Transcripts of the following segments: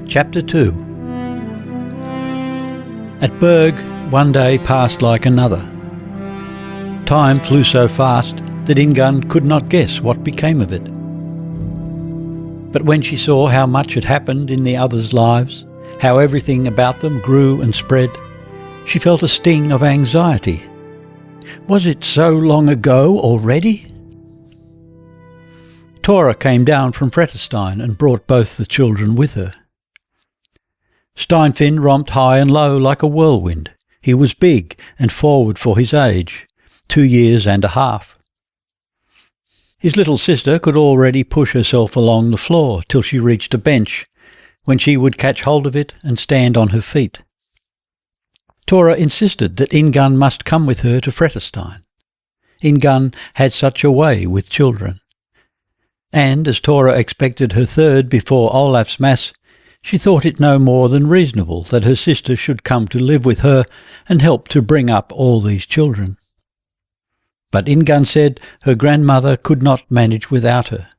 Chapter 2. At Berg, one day passed like another. Time flew so fast that Ingunn could not guess what became of it. But when she saw how much had happened in the others' lives, how everything about them grew and spread, she felt a sting of anxiety. Was it so long ago already? Tora came down from Fretestein and brought both the children with her. Steinfinn romped high and low like a whirlwind. He was big and forward for his age, 2 years and a half. His little sister could already push herself along the floor till she reached a bench, when she would catch hold of it and stand on her feet. Tora insisted that Ingunn must come with her to Fretestein. Ingunn had such a way with children. And as Tora expected her third before Olaf's Mass, she thought it no more than reasonable that her sister should come to live with her and help to bring up all these children. But Ingunn said her grandmother could not manage without her.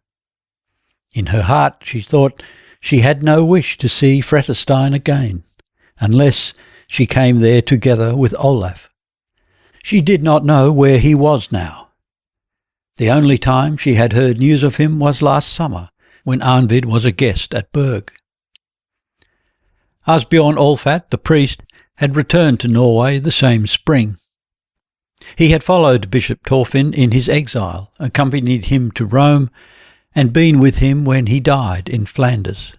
In her heart she thought she had no wish to see Fretestein again, unless she came there together with Olaf. She did not know where he was now. The only time she had heard news of him was last summer, when Arnvid was a guest at Berg. Asbjorn Olfat, the priest, had returned to Norway the same spring. He had followed Bishop Thorfinn in his exile, accompanied him to Rome, and been with him when he died in Flanders.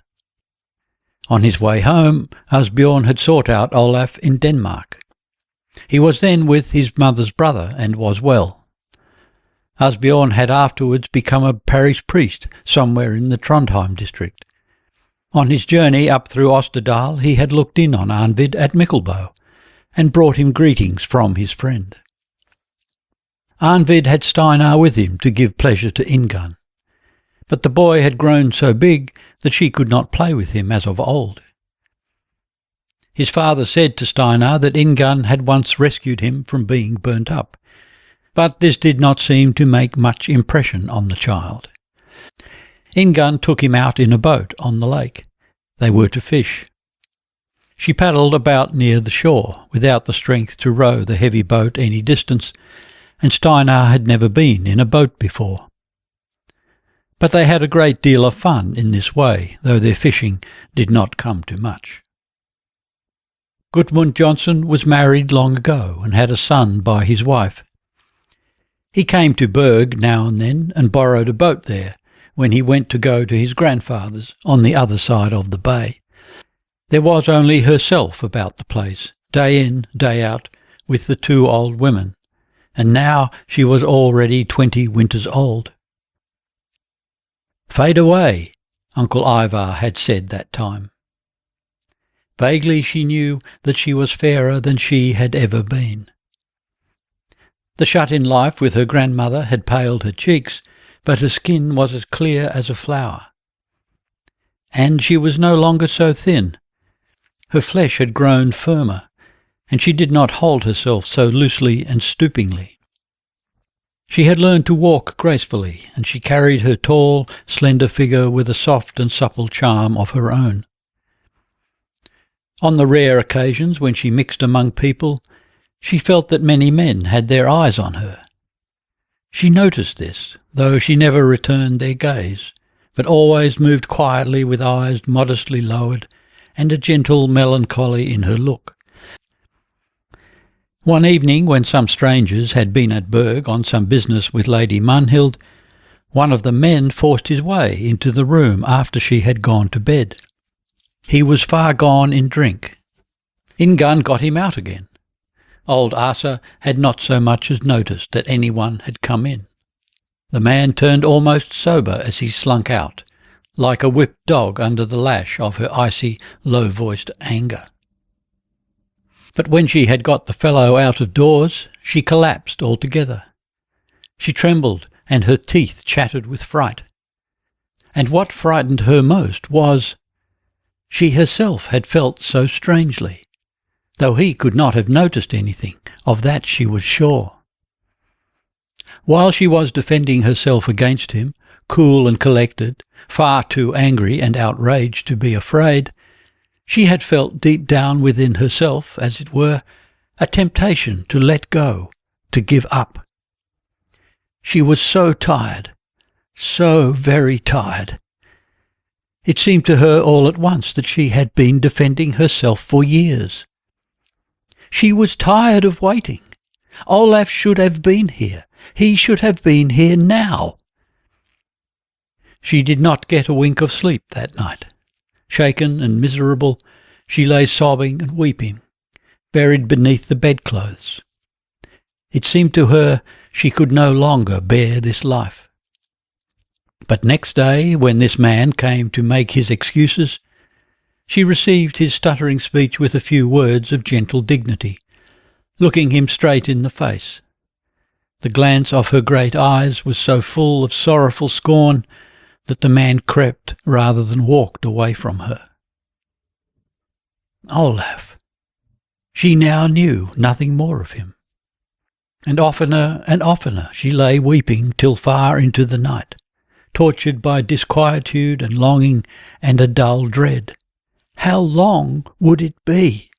On his way home, Asbjorn had sought out Olaf in Denmark. He was then with his mother's brother and was well. Asbjorn had afterwards become a parish priest somewhere in the Trondheim district. On his journey up through Osterdal he had looked in on Arnvid at Mickelbo, and brought him greetings from his friend. Arnvid had Steinar with him to give pleasure to Ingunn, but the boy had grown so big that she could not play with him as of old. His father said to Steinar that Ingunn had once rescued him from being burnt up, but this did not seem to make much impression on the child. Ingunn took him out in a boat on the lake. They were to fish. She paddled about near the shore, without the strength to row the heavy boat any distance, and Steinar had never been in a boat before. But they had a great deal of fun in this way, though their fishing did not come to much. Gudmund Jonsson was married long ago and had a son by his wife. He came to Berg now and then and borrowed a boat there, when he went to go to his grandfather's on the other side of the bay. There was only herself about the place, day in, day out, with the 2 old women, and now she was already 20 winters old. "Fade away," Uncle Ivar had said that time. Vaguely she knew that she was fairer than she had ever been. The shut-in life with her grandmother had paled her cheeks, but her skin was as clear as a flower. And she was no longer so thin. Her flesh had grown firmer, and she did not hold herself so loosely and stoopingly. She had learned to walk gracefully, and she carried her tall, slender figure with a soft and supple charm of her own. On the rare occasions when she mixed among people, she felt that many men had their eyes on her. She noticed this, though she never returned their gaze, but always moved quietly with eyes modestly lowered, and a gentle melancholy in her look. One evening, when some strangers had been at Berg on some business with Lady Munhild, one of the men forced his way into the room after she had gone to bed. He was far gone in drink. Ingunn got him out again. Old Asa had not so much as noticed that anyone had come in. The man turned almost sober as he slunk out, like a whipped dog under the lash of her icy, low-voiced anger. But when she had got the fellow out of doors, she collapsed altogether. She trembled, and her teeth chattered with fright. And what frightened her most was, she herself had felt so strangely, though he could not have noticed anything, of that she was sure. While she was defending herself against him, cool and collected, far too angry and outraged to be afraid, She had felt deep down within herself, as it were, a temptation to let go, to give up. She was so tired, so very tired. It seemed to her all at once that she had been defending herself for years. She was tired of waiting. Olav should have been here. He should have been here now. She did not get a wink of sleep that night. Shaken and miserable, she lay sobbing and weeping, buried beneath the bedclothes. It seemed to her she could no longer bear this life. But next day, when this man came to make his excuses, she received his stuttering speech with a few words of gentle dignity, looking him straight in the face. The glance of her great eyes was so full of sorrowful scorn that the man crept rather than walked away from her. Olav. She now knew nothing more of him. And oftener she lay weeping till far into the night, tortured by disquietude and longing and a dull dread. How long would it be?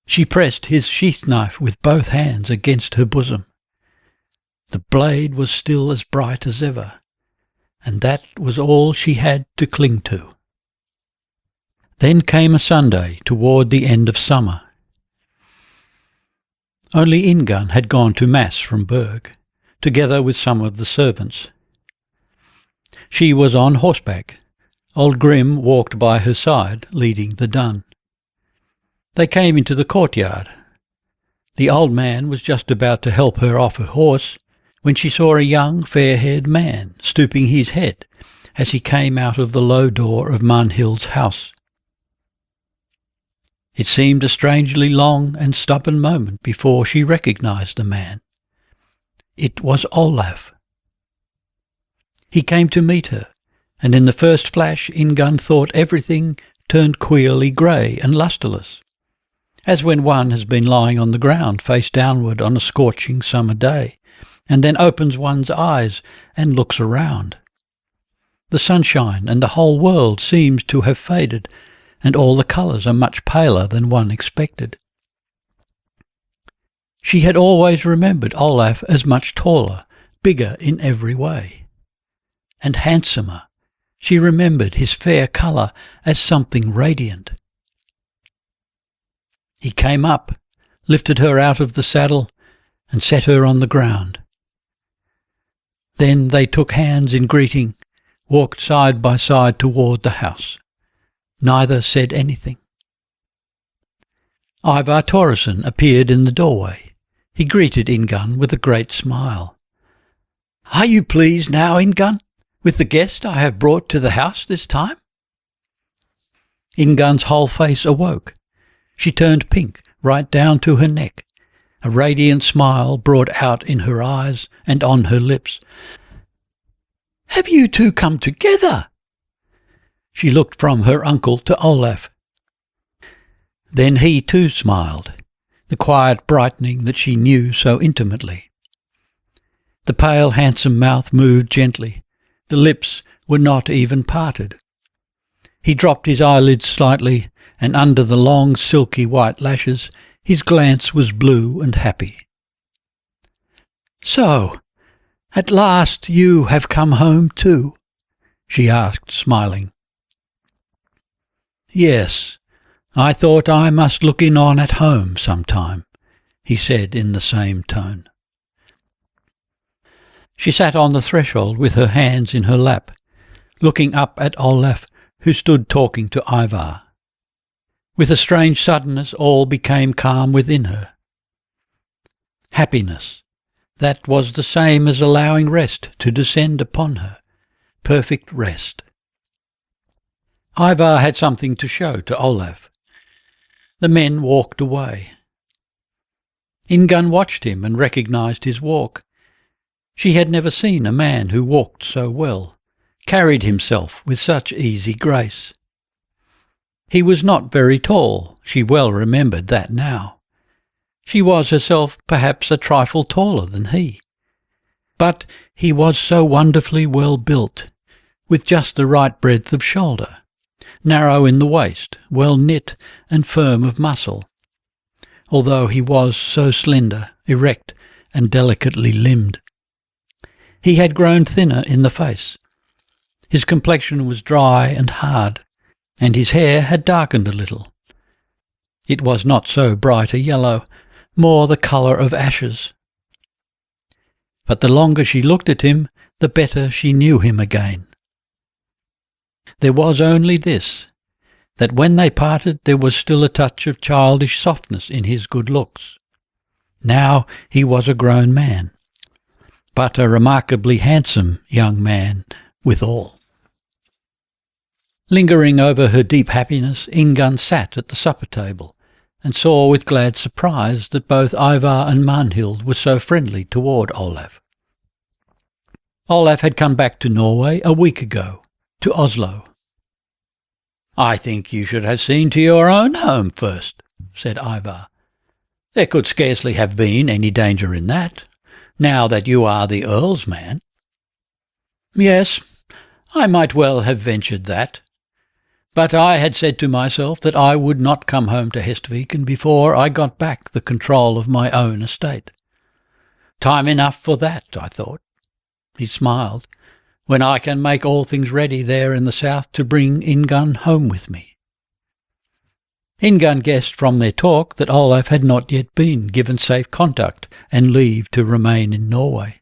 She pressed his sheath knife with both hands against her bosom. The blade was still as bright as ever, and that was all she had to cling to. Then came a Sunday toward the end of summer. Only Ingunn had gone to Mass from Berg, together with some of the servants. She was on horseback. Old Grim walked by her side, leading the dun. They came into the courtyard. The old man was just about to help her off her horse when she saw a young, fair-haired man stooping his head as he came out of the low door of Mannhild's house. It seemed a strangely long and stubborn moment before she recognized the man. It was Olav. He came to meet her, and in the first flash Ingunn thought everything turned queerly grey and lustreless, as when one has been lying on the ground face downward on a scorching summer day, and then opens one's eyes and looks around. The sunshine and the whole world seems to have faded, and all the colours are much paler than one expected. She had always remembered Olav as much taller, bigger in every way, and handsomer. She remembered his fair colour as something radiant. He came up, lifted her out of the saddle, and set her on the ground. Then they took hands in greeting, walked side by side toward the house. Neither said anything. Ivar Thorisson appeared in the doorway. He greeted Ingunn with a great smile. "Are you pleased now, Ingunn, with the guest I have brought to the house this time?" Ingunn's whole face awoke. She turned pink right down to her neck. A radiant smile brought out in her eyes and on her lips. "Have you two come together?" She looked from her uncle to Olav. Then he too smiled, the quiet brightening that she knew so intimately. The pale, handsome mouth moved gently. The lips were not even parted. He dropped his eyelids slightly, and under the long, silky white lashes his glance was blue and happy. "So, at last you have come home too?" she asked, smiling. "Yes, I thought I must look in on at home sometime," he said in the same tone. She sat on the threshold with her hands in her lap, looking up at Olav, who stood talking to Ivar. With a strange suddenness all became calm within her. Happiness, that was the same as allowing rest to descend upon her, perfect rest. Ivar had something to show to Olav. The men walked away. Ingunn watched him and recognized his walk. She had never seen a man who walked so well, carried himself with such easy grace. He was not very tall, she well remembered that now. She was herself perhaps a trifle taller than he. But he was so wonderfully well built, with just the right breadth of shoulder, narrow in the waist, well knit and firm of muscle, although he was so slender, erect, and delicately limbed. He had grown thinner in the face. His complexion was dry and hard, and his hair had darkened a little. It was not so bright a yellow, more the colour of ashes. But the longer she looked at him, the better she knew him again. There was only this, that when they parted there was still a touch of childish softness in his good looks. Now he was a grown man, but a remarkably handsome young man withal. Lingering over her deep happiness, Ingunn sat at the supper table, and saw with glad surprise that both Ivar and Magnhild were so friendly toward Olav. Olav had come back to Norway a week ago, to Oslo. "I think you should have seen to your own home first," said Ivar. "There could scarcely have been any danger in that, now that you are the Earl's man." "Yes, I might well have ventured that. But I had said to myself that I would not come home to Hestviken before I got back the control of my own estate. Time enough for that, I thought." He smiled. "When I can make all things ready there in the south to bring Ingunn home with me." Ingunn guessed from their talk that Olav had not yet been given safe conduct and leave to remain in Norway.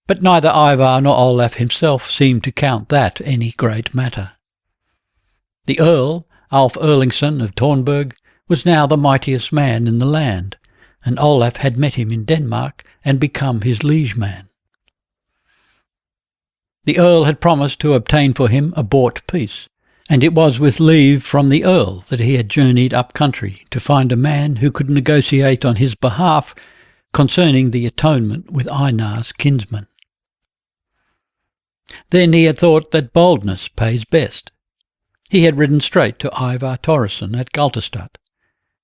But neither Ivar nor Olav himself seemed to count that any great matter. The Earl, Alf Erlingsson of Tornberg, was now the mightiest man in the land, and Olav had met him in Denmark and become his liege man. The Earl had promised to obtain for him a bought peace, and it was with leave from the Earl that he had journeyed up country to find a man who could negotiate on his behalf concerning the atonement with Einar's kinsman. Then he had thought that boldness pays best. He had ridden straight to Ivar Torresson at Galterstad,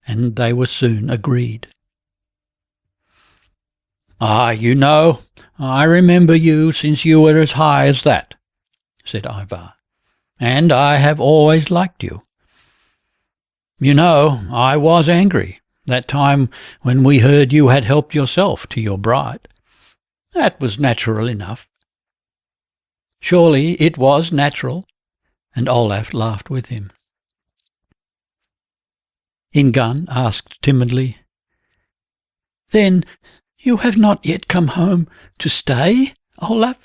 and they were soon agreed. "Ah, you know, I remember you since you were as high as that," said Ivar, "and I have always liked you. You know, I was angry that time when we heard you had helped yourself to your bride. That was natural enough." "Surely it was natural," and Olaf laughed with him. Ingunn asked timidly, "Then you have not yet come home to stay, Olaf?"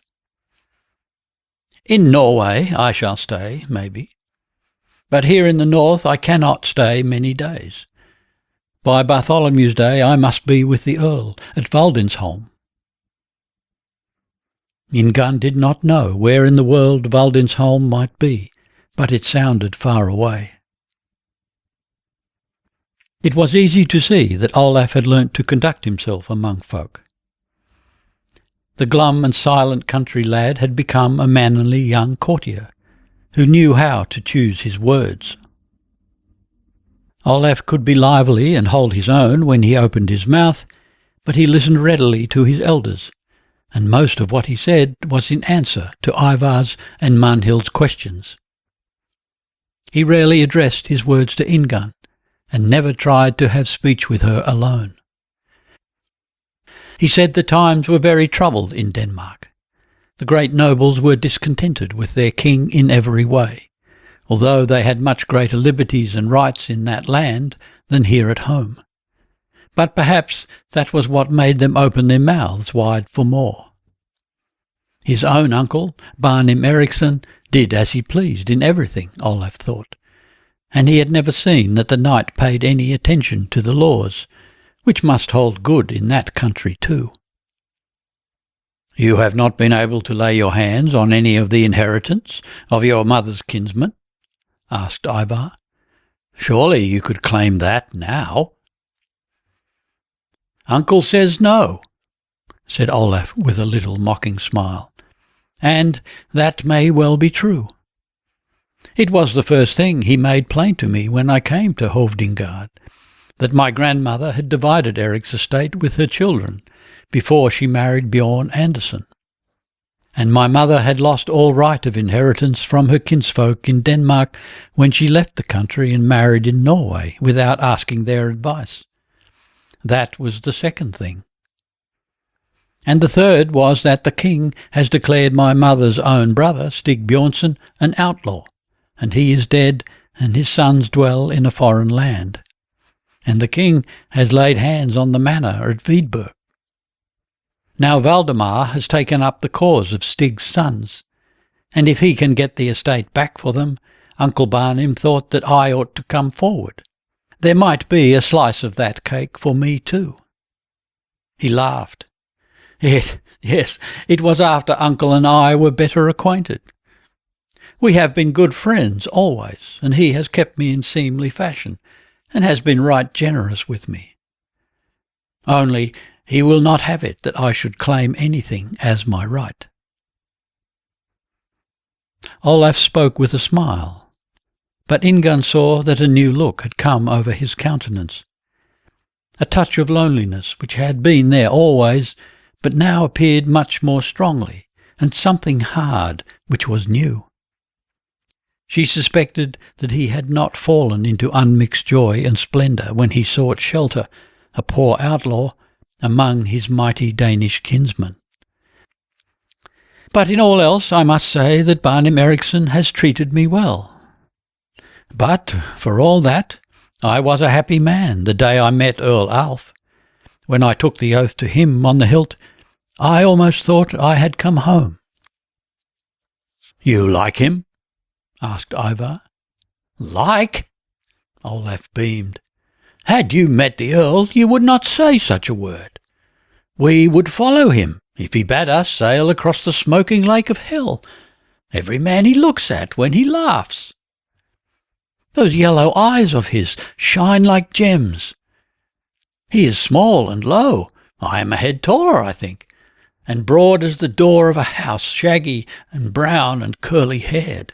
"In Norway I shall stay, maybe. But here in the north I cannot stay many days. By Bartholomew's Day I must be with the Earl at Valdinsholm." Ingunn did not know where in the world Valdinsholm might be, but it sounded far away. It was easy to see that Olaf had learnt to conduct himself among folk. The glum and silent country lad had become a manly young courtier, who knew how to choose his words. Olaf could be lively and hold his own when he opened his mouth, but he listened readily to his elders, and most of what he said was in answer to Ivar's and Magnhild's questions. He rarely addressed his words to Ingunn, and never tried to have speech with her alone. He said the times were very troubled in Denmark. The great nobles were discontented with their king in every way, although they had much greater liberties and rights in that land than here at home. But perhaps that was what made them open their mouths wide for more. His own uncle, Barnim Eriksson, did as he pleased in everything, Olaf thought, and he had never seen that the knight paid any attention to the laws, which must hold good in that country too. "You have not been able to lay your hands on any of the inheritance of your mother's kinsman?" asked Ivar. "Surely you could claim that now." "Uncle says no," said Olaf with a little mocking smile, "and that may well be true. It was the first thing he made plain to me when I came to Hovdingard, that my grandmother had divided Eric's estate with her children before she married Bjorn Andersson. and my mother had lost all right of inheritance from her kinsfolk in Denmark when she left the country and married in Norway without asking their advice. That was the second thing. And the third was that the king has declared my mother's own brother, Stig Bjornsson, an outlaw, and he is dead, and his sons dwell in a foreign land. And the king has laid hands on the manor at Vidberg. Now Valdemar has taken up the cause of Stig's sons, and if he can get the estate back for them, Uncle Barnim thought that I ought to come forward. There might be a slice of that cake for me too. He laughed. Yes, it was after Uncle and I were better acquainted. We have been good friends always, and he has kept me in seemly fashion, and has been right generous with me. Only he will not have it that I should claim anything as my right. Olaf spoke with a smile, but Ingunn saw that a new look had come over his countenance, a touch of loneliness which had been there always, but now appeared much more strongly, and something hard which was new. She suspected that he had not fallen into unmixed joy and splendour when he sought shelter, a poor outlaw, among his mighty Danish kinsmen. But in all else I must say that Barnim Eriksson has treated me well. But, for all that, I was a happy man the day I met Earl Alf. When I took the oath to him on the hilt, I almost thought I had come home. "You like him?" asked Ivar. "Like?" Olaf beamed. "Had you met the Earl, you would not say such a word. We would follow him, if he bade us sail across the smoking lake of hell. Every man he looks at when he laughs. Those yellow eyes of his shine like gems. He is small and low. I am a head taller, I think, and broad as the door of a house, shaggy and brown and curly-haired.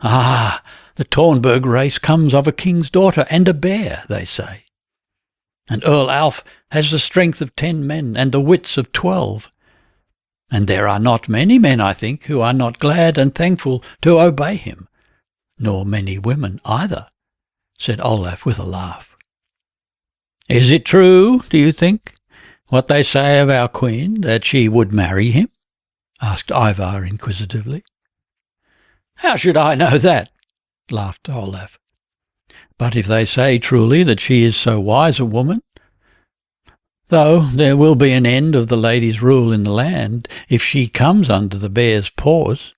Ah, the Tornberg race comes of a king's daughter and a bear, they say. And Earl Alf has the strength of 10 men and the wits of 12. And there are not many men, I think, who are not glad and thankful to obey him, nor many women either," said Olaf with a laugh. "Is it true, do you think, what they say of our queen, that she would marry him?" asked Ivar inquisitively. "How should I know that?" laughed Olaf. "But if they say truly that she is so wise a woman, though there will be an end of the lady's rule in the land if she comes under the bear's paws."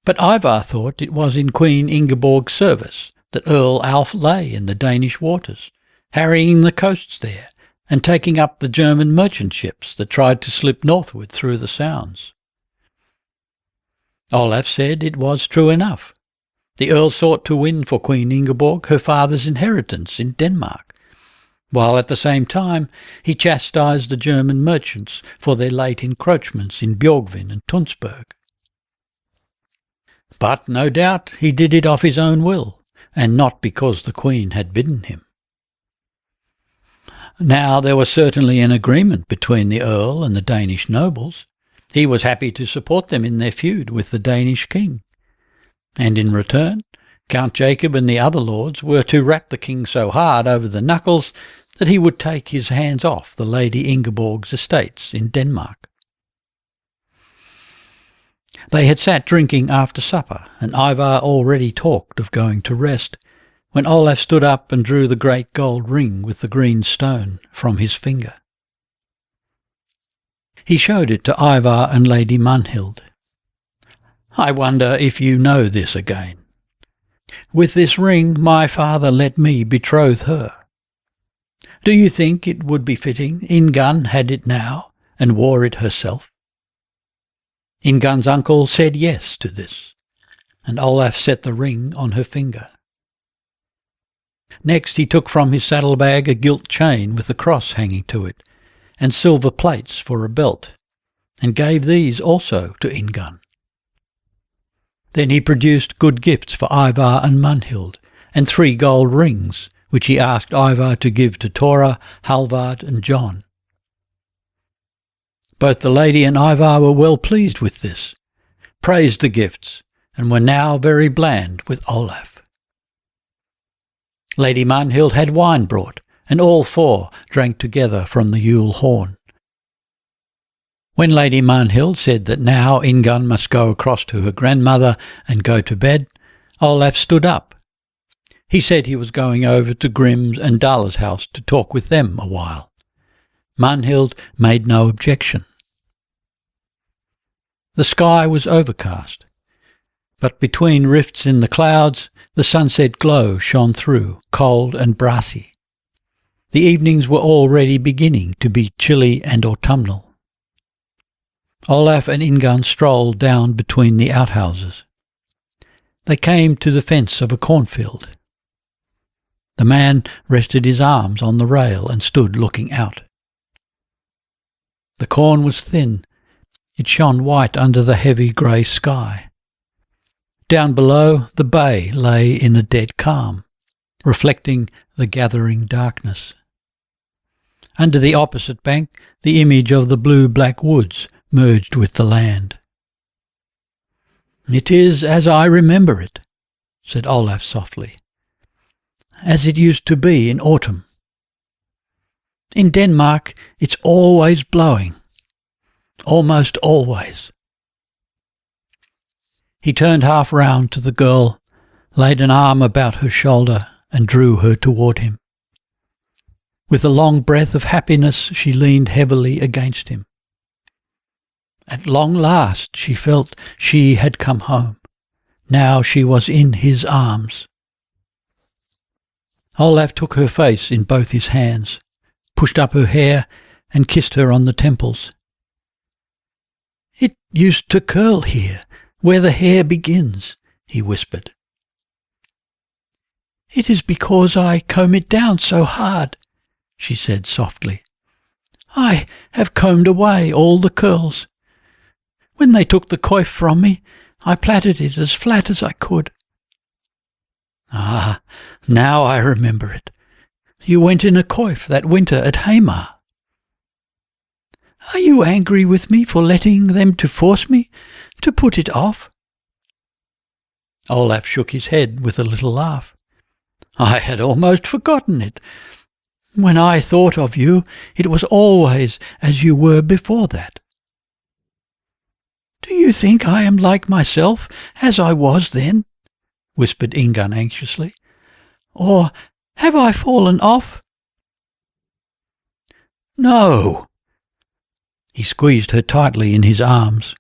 But Ivar thought it was in Queen Ingeborg's service that Earl Alf lay in the Danish waters, harrying the coasts there, and taking up the German merchant ships that tried to slip northward through the Sounds. Olaf said it was true enough. The Earl sought to win for Queen Ingeborg her father's inheritance in Denmark, while at the same time he chastised the German merchants for their late encroachments in Bjorgvin and Tunsberg. But no doubt he did it of his own will, and not because the Queen had bidden him. Now there was certainly an agreement between the Earl and the Danish nobles. He was happy to support them in their feud with the Danish king. And in return, Count Jacob and the other lords were to rap the king so hard over the knuckles that he would take his hands off the Lady Ingeborg's estates in Denmark. They had sat drinking after supper, and Ivar already talked of going to rest, when Olaf stood up and drew the great gold ring with the green stone from his finger. He showed it to Ivar and Lady Munhild. "I wonder if you know this again. With this ring my father let me betroth her. Do you think it would be fitting Ingunn had it now, and wore it herself?" Ingunn's uncle said yes to this, and Olaf set the ring on her finger. Next he took from his saddlebag a gilt chain with a cross hanging to it, and silver plates for a belt, and gave these also to Ingunn. Then he produced good gifts for Ivar and Munhild, and 3 gold rings, which he asked Ivar to give to Tora, Halvard, and John. Both the lady and Ivar were well pleased with this, praised the gifts, and were now very bland with Olaf. Lady Mannhild had wine brought, and all four drank together from the Yule horn. When Lady Mannhild said that now Ingunn must go across to her grandmother and go to bed, Olaf stood up. He said he was going over to Grim's and Dala's house to talk with them a while. Mannhild made no objection. The sky was overcast, but between rifts in the clouds the sunset glow shone through, cold and brassy. The evenings were already beginning to be chilly and autumnal. Olaf and Ingunn strolled down between the outhouses. They came to the fence of a cornfield. The man rested his arms on the rail and stood looking out. The corn was thin. It shone white under the heavy grey sky. Down below, the bay lay in a dead calm, reflecting the gathering darkness. Under the opposite bank, the image of the blue-black woods merged with the land. "It is as I remember it," said Olaf softly, "as it used to be in autumn. In Denmark it's always blowing, almost always." He turned half round to the girl, laid an arm about her shoulder and drew her toward him. With a long breath of happiness she leaned heavily against him. At long last she felt she had come home. Now she was in his arms. Olaf took her face in both his hands, pushed up her hair and kissed her on the temples. "It used to curl here, where the hair begins," he whispered. "It is because I comb it down so hard," she said softly. "I have combed away all the curls. When they took the coif from me, I plaited it as flat as I could." "Ah, now I remember it. You went in a coif that winter at Hamar." "Are you angry with me for letting them to force me to put it off?" Olaf shook his head with a little laugh. "I had almost forgotten it. When I thought of you, it was always as you were before that." "Do you think I am like myself as I was then?" whispered Ingunn anxiously. "Or have I fallen off?" "No." He squeezed her tightly in his arms.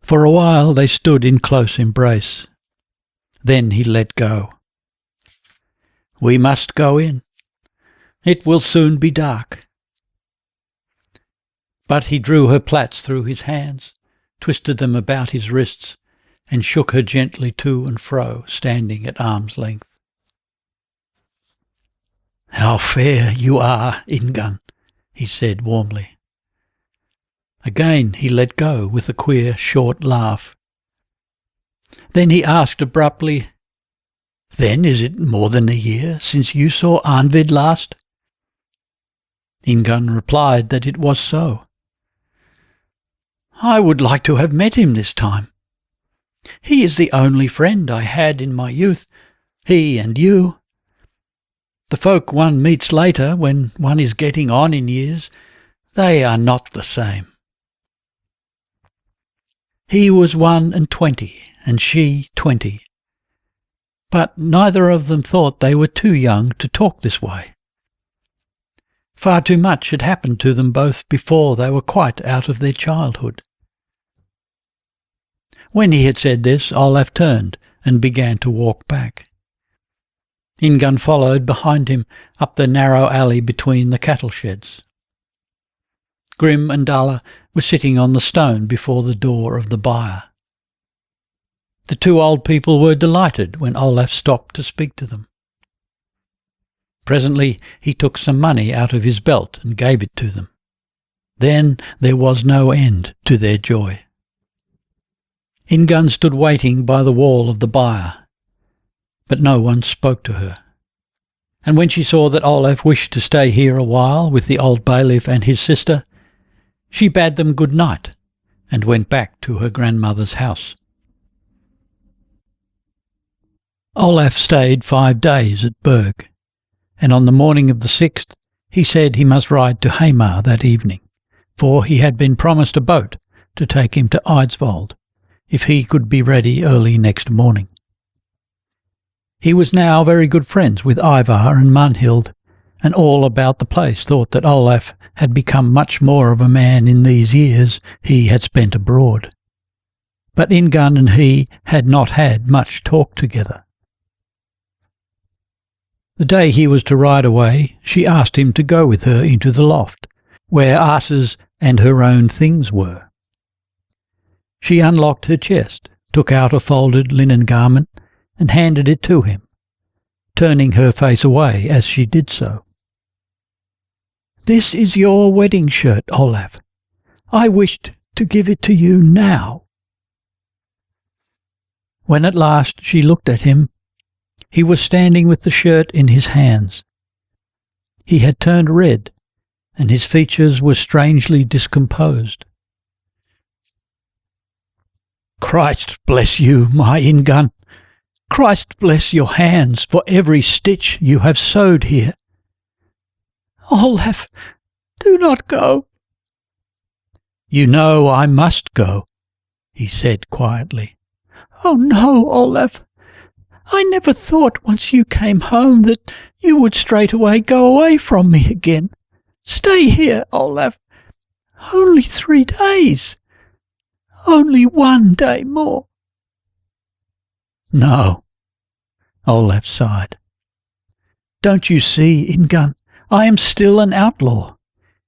For a while they stood in close embrace. Then he let go. "We must go in. It will soon be dark." But he drew her plaits through his hands, twisted them about his wrists, and shook her gently to and fro, standing at arm's length. "How fair you are, Ingunn," he said warmly. Again he let go with a queer, short laugh. Then he asked abruptly, "Then is it more than a year since you saw Arnvid last?" Ingunn replied that it was so. "I would like to have met him this time. He is the only friend I had in my youth, he and you. The folk one meets later, when one is getting on in years, they are not the same." He was 21, and she 20. But neither of them thought they were too young to talk this way. Far too much had happened to them both before they were quite out of their childhood. When he had said this, Olaf turned and began to walk back. Ingunn followed behind him up the narrow alley between the cattle sheds. Grim and Dala were sitting on the stone before the door of the byre. The two old people were delighted when Olaf stopped to speak to them. Presently he took some money out of his belt and gave it to them. Then there was no end to their joy. Ingunn stood waiting by the wall of the byre, but no one spoke to her. And when she saw that Olaf wished to stay here a while with the old bailiff and his sister, She bade them good night and went back to her grandmother's house. Olaf stayed 5 days at Berg, and on the morning of the 6th he said he must ride to Hamar that evening, for he had been promised a boat to take him to Eidsvold, if he could be ready early next morning. He was now very good friends with Ivar and Mannhild, and all about the place thought that Olaf had become much more of a man in these years he had spent abroad. But Ingunn and he had not had much talk together. The day he was to ride away, she asked him to go with her into the loft, where Asa's and her own things were. She unlocked her chest, took out a folded linen garment, and handed it to him, turning her face away as she did so. "This is your wedding shirt, Olaf. I wished to give it to you now." When at last she looked at him, he was standing with the shirt in his hands. He had turned red, and his features were strangely discomposed. "Christ bless you, my Ingunn. Christ bless your hands for every stitch you have sewed here." "Olaf, do not go." "You know I must go," he said quietly. "Oh no, Olaf. I never thought once you came home that you would straight away go away from me again. Stay here, Olaf. Only 3 days. Only 1 day more." "No," Olaf sighed. "Don't you see, Ingunn, I am still an outlaw.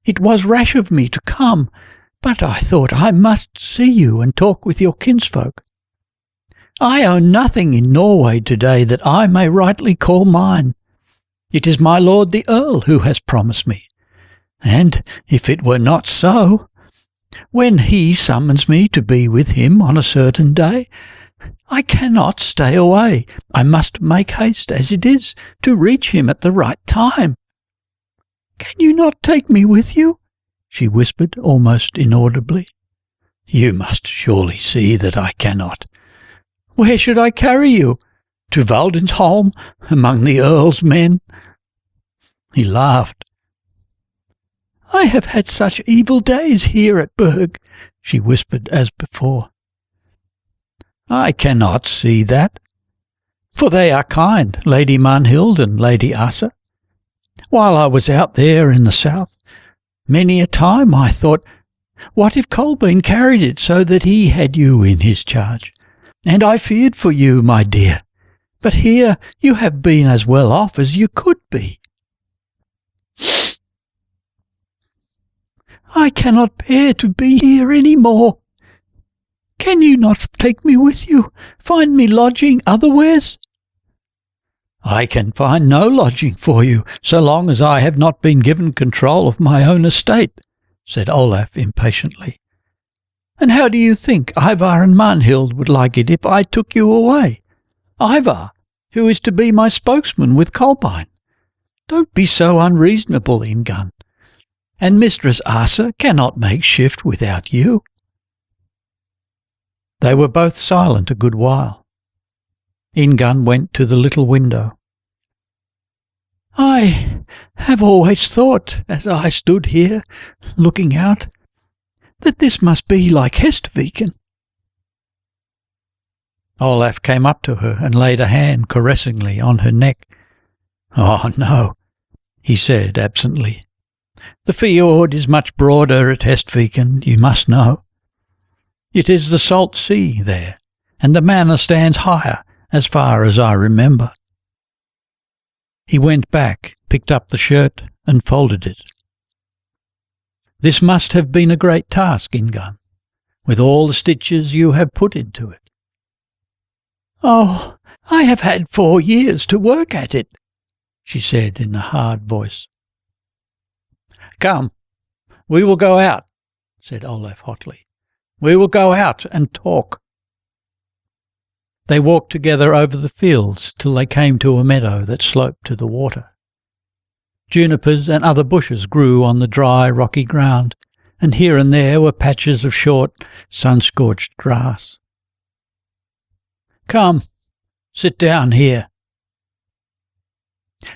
It was rash of me to come, but I thought I must see you and talk with your kinsfolk. I own nothing in Norway today that I may rightly call mine. It is my lord the Earl who has promised me, and if it were not so, when he summons me to be with him on a certain day, I cannot stay away. I must make haste as it is to reach him at the right time. Can you not take me with you?" she whispered almost inaudibly. "You must surely see that I cannot." "Where should I carry you? To Valdensholm, among the Earl's men?" He laughed. "I have had such evil days here at Berg," she whispered as before. "I cannot see that, for they are kind, Lady Mannhild and Lady Asa. While I was out there in the south, many a time I thought, what if Kolbein carried it so that he had you in his charge? And I feared for you, my dear. But here you have been as well off as you could be." "I cannot bear to be here any more. Can you not take me with you? Find me lodging otherwheres?" "I can find no lodging for you, so long as I have not been given control of my own estate," said Olaf impatiently. "And how do you think Ivar and Mannhild would like it if I took you away? Ivar, who is to be my spokesman with Kolbein. Don't be so unreasonable, Ingunn. And Mistress Asa cannot make shift without you." They were both silent a good while. Ingunn went to the little window. "I have always thought, as I stood here, looking out, that this must be like Hestviken." Olaf came up to her and laid a hand caressingly on her neck. "Oh, no," he said absently. "The fjord is much broader at Hestviken, you must know. It is the salt sea there, and the manor stands higher, as far as I remember." He went back, picked up the shirt, and folded it. "This must have been a great task, Ingunn, with all the stitches you have put into it." "Oh, I have had 4 years to work at it," she said in a hard voice. "Come, we will go out," said Olaf hotly. "We will go out and talk." They walked together over the fields till they came to a meadow that sloped to the water. Junipers and other bushes grew on the dry, rocky ground, and here and there were patches of short, sun-scorched grass. "Come, sit down here."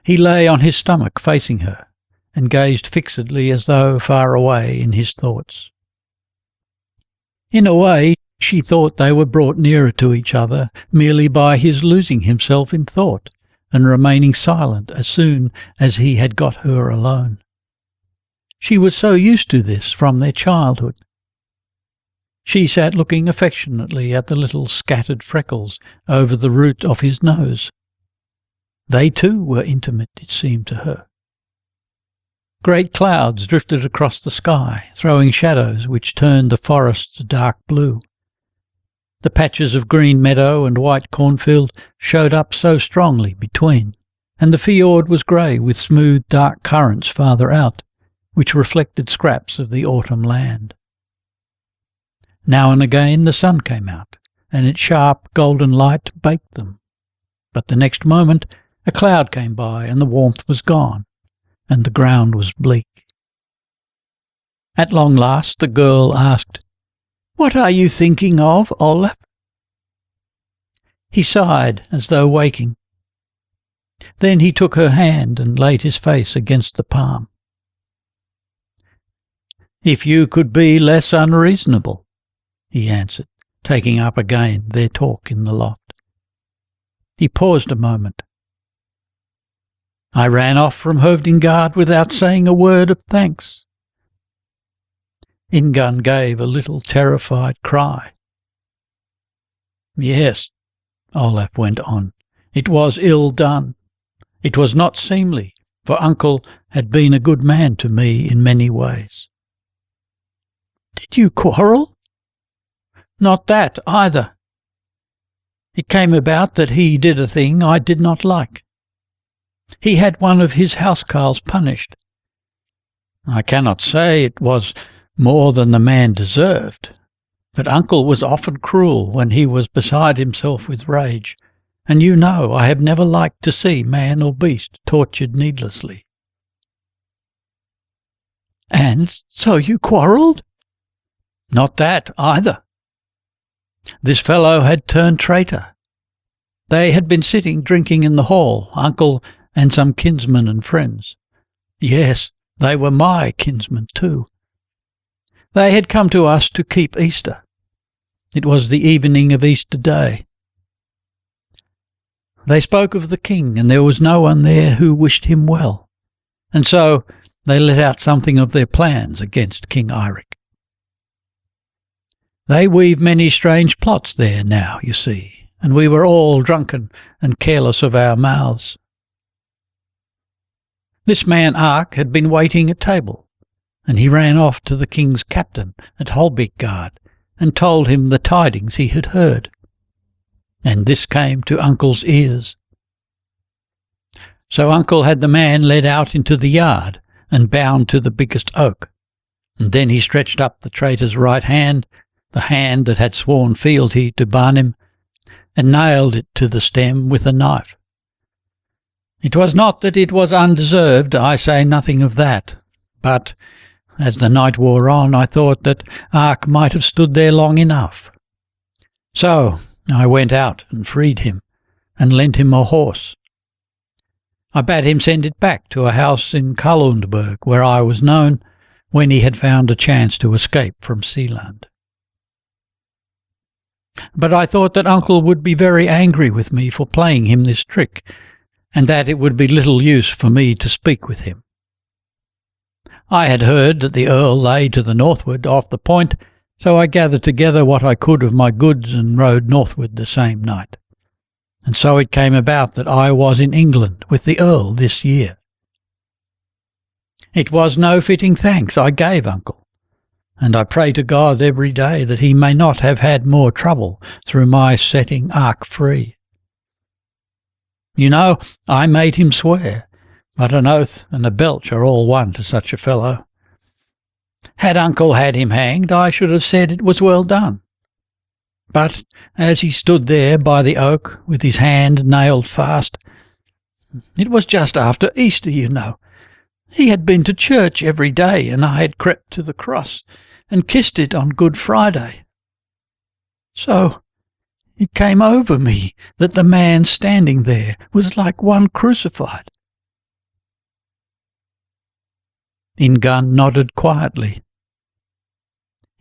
He lay on his stomach facing her, and gazed fixedly as though far away in his thoughts. In a way, she thought they were brought nearer to each other merely by his losing himself in thought and remaining silent as soon as he had got her alone. She was so used to this from their childhood. She sat looking affectionately at the little scattered freckles over the root of his nose. They too were intimate, it seemed to her. Great clouds drifted across the sky, throwing shadows which turned the forests dark blue. The patches of green meadow and white cornfield showed up so strongly between, and the fjord was grey with smooth dark currents farther out, which reflected scraps of the autumn land. Now and again the sun came out, and its sharp golden light baked them. But the next moment a cloud came by, and the warmth was gone, and the ground was bleak. At long last the girl asked, "What are you thinking of, Olav?" He sighed, as though waking. Then he took her hand and laid his face against the palm. "If you could be less unreasonable," he answered, taking up again their talk in the loft. He paused a moment. "I ran off from Hovdingard without saying a word of thanks." Ingunn gave a little terrified cry. "Yes," Olav went on, "it was ill done. It was not seemly, for Uncle had been a good man to me in many ways." "Did you quarrel?" "Not that either. It came about that he did a thing I did not like. He had one of his housecarls punished. I cannot say it was more than the man deserved, but Uncle was often cruel when he was beside himself with rage, and you know I have never liked to see man or beast tortured needlessly." "And so you quarrelled?" "Not that either. This fellow had turned traitor. They had been sitting drinking in the hall, Uncle and some kinsmen and friends. Yes, they were my kinsmen too. They had come to us to keep Easter. It was the evening of Easter Day. They spoke of the king, and there was no one there who wished him well, and so they let out something of their plans against King Eirik. They weave many strange plots there now, you see, and we were all drunken and careless of our mouths. This man Ark had been waiting at table, and he ran off to the king's captain at Holbigard and told him the tidings he had heard. And this came to Uncle's ears. So Uncle had the man led out into the yard and bound to the biggest oak, and then he stretched up the traitor's right hand, the hand that had sworn fealty to Barnim, and nailed it to the stem with a knife. It was not that it was undeserved, I say nothing of that, but as the night wore on I thought that Ark might have stood there long enough. So I went out and freed him, and lent him a horse. I bade him send it back to a house in Karlundberg, where I was known, when he had found a chance to escape from Sealand. But I thought that Uncle would be very angry with me for playing him this trick, and that it would be little use for me to speak with him. I had heard that the Earl lay to the northward off the point, so I gathered together what I could of my goods and rode northward the same night. And so it came about that I was in England with the Earl this year. It was no fitting thanks I gave Uncle, and I pray to God every day that he may not have had more trouble through my setting Ark free. You know, I made him swear, but an oath and a belch are all one to such a fellow. Had Uncle had him hanged, I should have said it was well done. But as he stood there by the oak, with his hand nailed fast, it was just after Easter, you know. He had been to church every day, and I had crept to the cross and kissed it on Good Friday. So it came over me that the man standing there was like one crucified. Ingunn nodded quietly.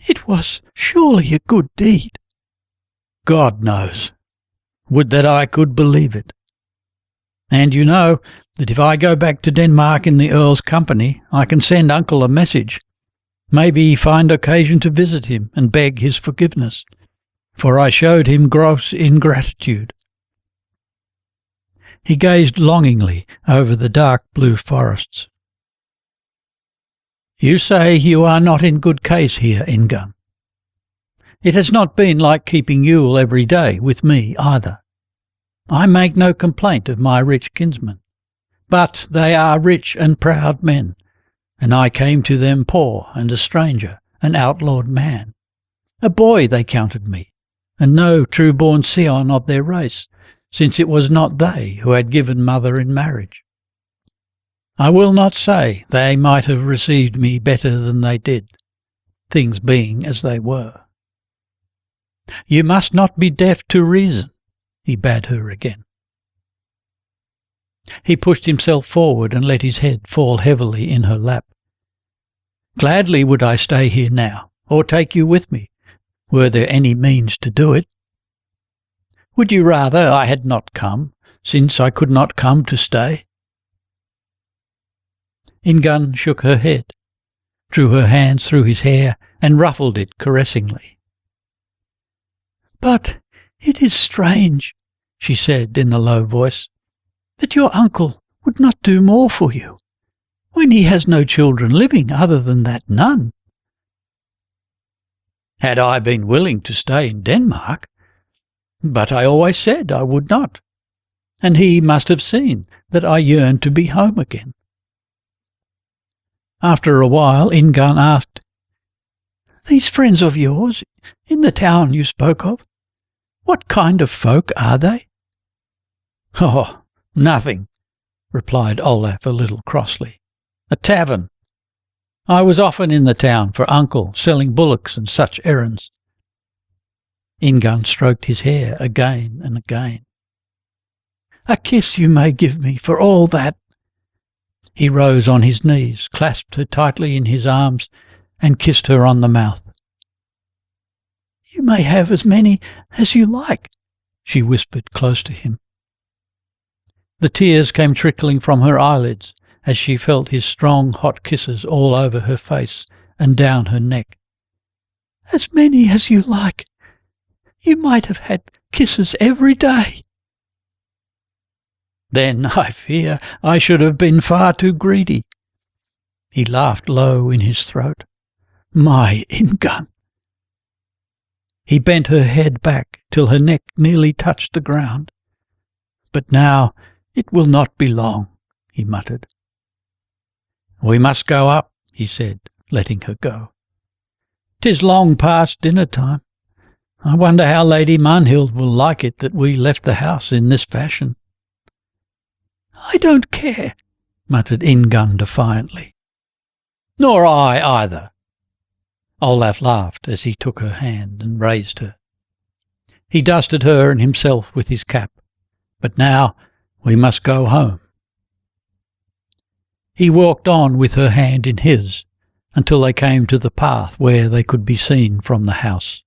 It was surely a good deed. God knows. Would that I could believe it. And you know that if I go back to Denmark in the Earl's company, I can send Uncle a message. Maybe find occasion to visit him and beg his forgiveness, for I showed him gross ingratitude. He gazed longingly over the dark blue forests. You say you are not in good case here, Ingunn. It has not been like keeping Yule every day with me either. I make no complaint of my rich kinsmen, but they are rich and proud men, and I came to them poor and a stranger, an outlawed man. A boy they counted me, and no true-born scion of their race, since it was not they who had given mother in marriage. I will not say they might have received me better than they did, things being as they were. You must not be deaf to reason, he bade her again. He pushed himself forward and let his head fall heavily in her lap. Gladly would I stay here now, or take you with me, were there any means to do it. Would you rather I had not come, since I could not come to stay? Ingunn shook her head, drew her hands through his hair, and ruffled it caressingly. But it is strange, she said in a low voice, that your uncle would not do more for you, when he has no children living other than that nun. Had I been willing to stay in Denmark, but I always said I would not, and he must have seen that I yearned to be home again. After a while Ingunn asked, These friends of yours, in the town you spoke of, what kind of folk are they? Oh, nothing, replied Olaf a little crossly. A tavern. I was often in the town for uncle, selling bullocks and such errands. Ingunn stroked his hair again and again. A kiss you may give me for all that. He rose on his knees, clasped her tightly in his arms, and kissed her on the mouth. You may have as many as you like, she whispered close to him. The tears came trickling from her eyelids as she felt his strong, hot kisses all over her face and down her neck. As many as you like. You might have had kisses every day. Then I fear I should have been far too greedy. He laughed low in his throat. My Ingunn! He bent her head back till her neck nearly touched the ground. But now it will not be long, he muttered. We must go up, he said, letting her go. 'Tis long past dinner time. I wonder how Lady Munhild will like it that we left the house in this fashion. I don't care, muttered Ingunn defiantly. Nor I either. Olaf laughed as he took her hand and raised her. He dusted her and himself with his cap. But now we must go home. He walked on with her hand in his until they came to the path where they could be seen from the house.